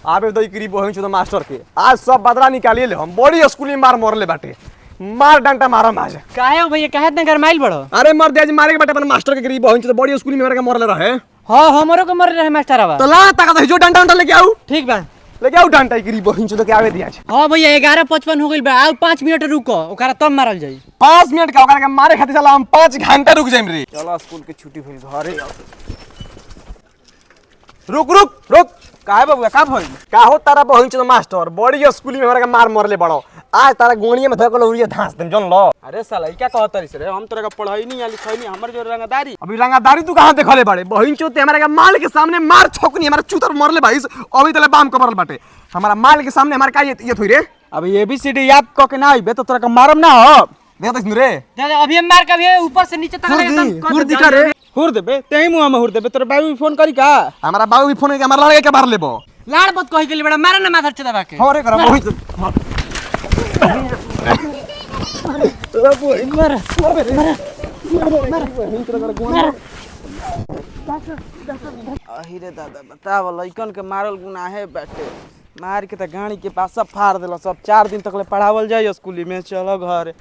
आबे दई करी बहिन चो मास्टर के आज सब बदला निकालिए ले हम बड़ी स्कूल में मार मरले बाटे मार डंटा मारम आज। काहे हो भैया काहे इतना गरमाइल बड़ो? अरे मर दे आज मारे के बाटे अपन मास्टर के गरीब बहिन चो बड़ी स्कूल में मार के मरले रहे। हां हमरो के मर रहे मास्टरवा। तो ला ताकत जो डंटा डंटा लेके आऊ। ठीक बा लेके आऊ डंटा गरीब बहिन चो के आवे दिया। हां भैया 11:55 हो गइल बा आउ 5 मिनट रुको ओकरा तब मारल जाई। 5 मिनट का ओकरा के मारे खातिर चला हम 5 घंटा रुक जाइम रे। चलो स्कूल के छुट्टी भइल घरे। रुक रुक रुक काहे बाबू का भइल? का हो तारा बहिन चो मास्टर बड़ी स्कूल में हमरा के मार मरले बड़ो आज तारा गोणिया में धकल उरिया धांस देम जन लो। अरे साला ई क्या कहत रही रे? हम तोरा का पढ़ाई नहीं या लिखाई नहीं हमर जो रंगदारी। अभी रंगदारी तू कहां देखले बाड़े बहिन चो ते हमरा के माल के सामने मार छोकनी हमारा चूतर मरले भाई अभी तले बाम कबरल बाटे हमारा माल के सामने हमार का ये थोई रे। अभी एबीसीडी याद क के ना आइबे तो तोरा का मारम ना हो। देखत नु रे दादा अभी हम मार के अभी ऊपर से नीचे तक एकदम हुर दिखा रे हुर देबे तेही मुंह में हुर देबे। तोरा बाबू भी फोन करी का? हमारा बाबू भी फोन के हमारा लड़के के मार लेबो। लाड़ बत कहि गेली बड़ा मार ना माथर चदबा के। हो रे करा बहिन चो अहि रे दादा बताव लइकन के मारल गुनाहे बाटे। मार के त गाड़ी के पास सब फाड़ देला सब 4 दिन तक ले पढ़ावल जाई स्कूल में। चलो घर।